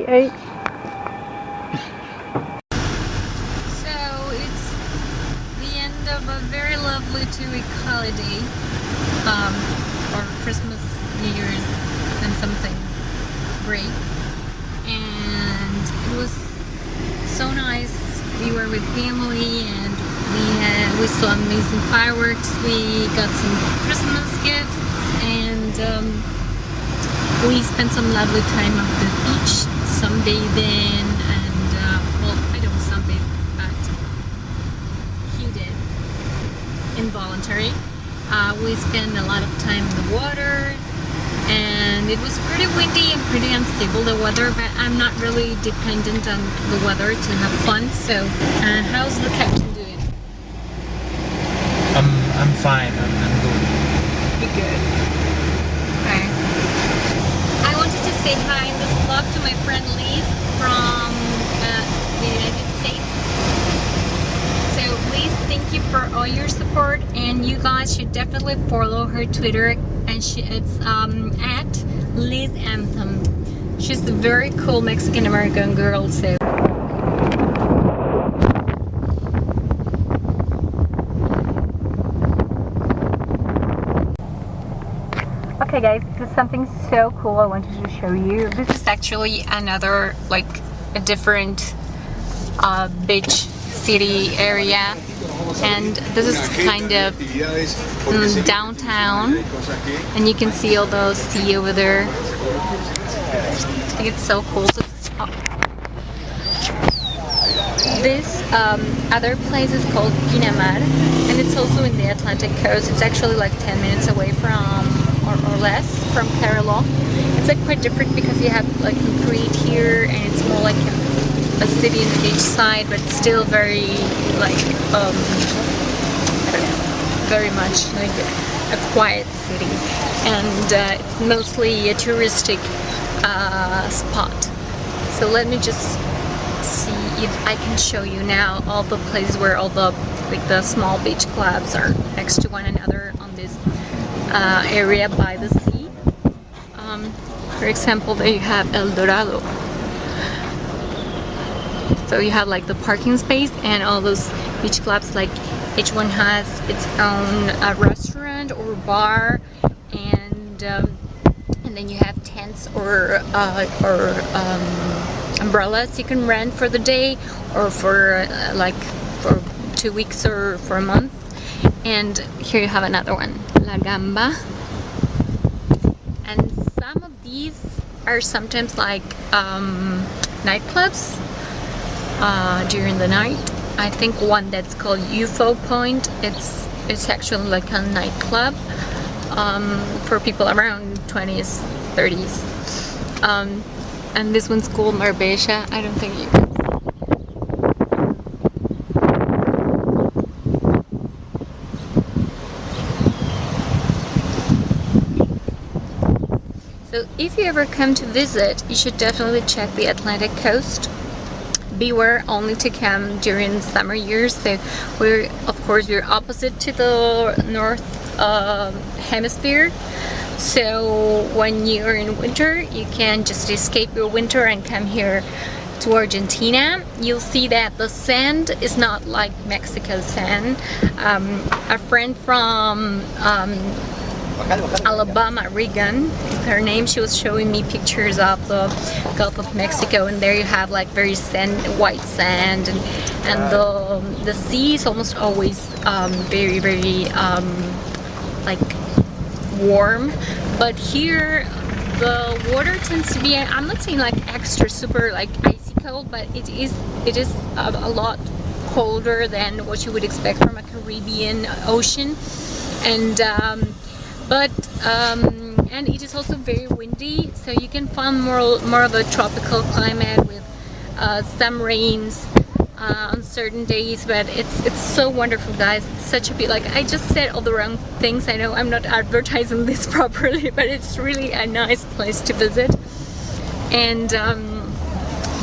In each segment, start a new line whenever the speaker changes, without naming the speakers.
8.
So it's the end of a very lovely 2-week holiday, or Christmas, New Year's, and something break, and it was so nice. We were with family, and we saw amazing fireworks. We got some Christmas gifts, and we spent some lovely time at the beach, sunbathing, and well, I don't sunbathe, but he did, involuntary. We spent a lot of time in the water, and it was pretty windy and pretty unstable, the weather, but I'm not really dependent on the weather to have fun. So how's the captain doing?
I'm fine. I'm good.
Be good. Okay. I wanted to say hi in this vlog to my friend Liz from the United States. So Liz, thank you for all your support, and you guys should definitely follow her Twitter, and it's at Liz Anthem. She's a very cool Mexican American girl. So okay guys, this is something so cool I wanted to show you. This is actually another, like, a different beach city area, and this is kind of downtown, and you can see all those sea over there. I think it's so cool. So, this other place is called Pinamar, and it's also in the Atlantic coast. It's actually like 10 minutes away from, or less, from Kerala. It's like quite different because you have like concrete here, and it's more like a city in the beach side, but still very like I don't know, very much like a quiet city, and it's mostly a touristic spot. So let me just see if I can show you now all the places where all the, like, the small beach clubs are next to one another on this area by the sea. For example, there you have El Dorado. So you have like the parking space and all those beach clubs, like each one has its own restaurant or bar, and then you have tents or umbrellas you can rent for the day, or for like for 2 weeks or for a month. And here you have another one, La Gamba. And some of these are sometimes like nightclubs during the night. I think one that's called UFO Point, it's actually like a nightclub for people around 20s, 30s. And this one's called Marbella. I don't think you can. So if you ever come to visit, you should definitely check the Atlantic coast. Beware only to come during summer years. So we're opposite to the north hemisphere. So when you're in winter, you can just escape your winter and come here to Argentina. You'll see that the sand is not like Mexico's sand. A friend from Alabama, Regan is her name, she was showing me pictures of the Gulf of Mexico, and there you have like very white sand, and the sea is almost always very, very like warm. But here the water tends to be, I'm not saying like extra super like icy cold, but it is a lot colder than what you would expect from a Caribbean ocean. And and it is also very windy, so you can find more of a tropical climate with some rains on certain days. But it's so wonderful, guys. It's such a bit, like, I just said all the wrong things. I know I'm not advertising this properly, but it's really a nice place to visit. And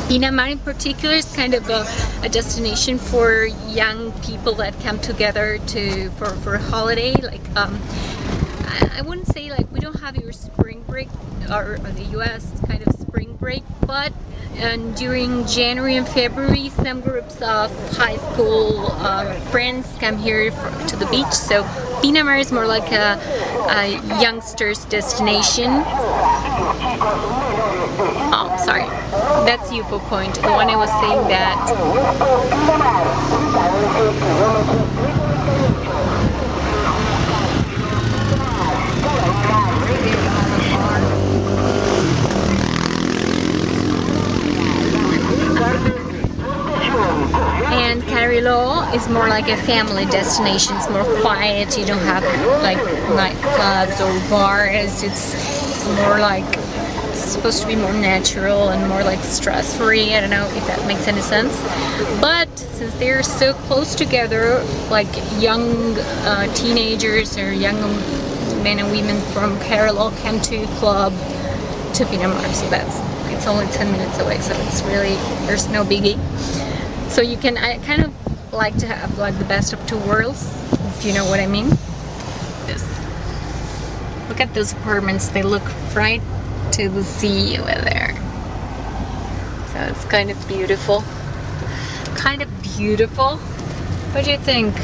Pinamar in particular is kind of a destination for young people that come together for a holiday. Like I wouldn't say like we don't have your spring break or the US kind of spring spring break, but during January and February, some groups of high school friends come here to the beach. So Pinamar is more like a youngsters destination. Oh, sorry, that's UFO Point, the one I was saying that. And Carrillo is more like a family destination. It's more quiet. You don't have like nightclubs or bars. It's more like, it's supposed to be more natural and more like stress-free. I don't know if that makes any sense. But since they're so close together, like young teenagers or young men and women from Carrillo come to club to Pinamar. So it's only 10 minutes away. So it's really, there's no biggie. So you can, I kind of like to have like the best of two worlds, if you know what I mean. Look at those apartments, they look right to the sea over there. So it's kind of beautiful. Kind of beautiful. What do you think?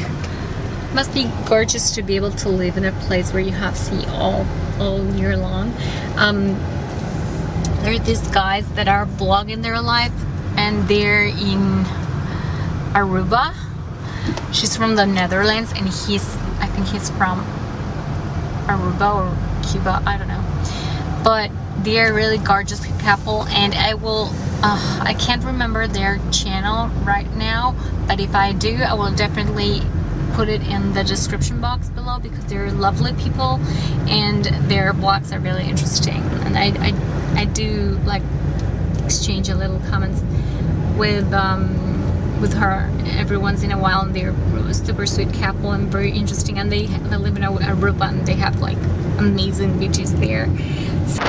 Must be gorgeous to be able to live in a place where you have sea all year long. There are these guys that are blogging their life, and they're in Aruba. She's from the Netherlands, and I think he's from Aruba or Cuba, I don't know. But they are a really gorgeous couple, and I can't remember their channel right now, but if I do, I will definitely put it in the description box below, because they're lovely people and their vlogs are really interesting. And I do like exchange a little comments with her every once in a while, and they're a super sweet couple and very interesting, and they live in Aruba, and they have like amazing beaches there. So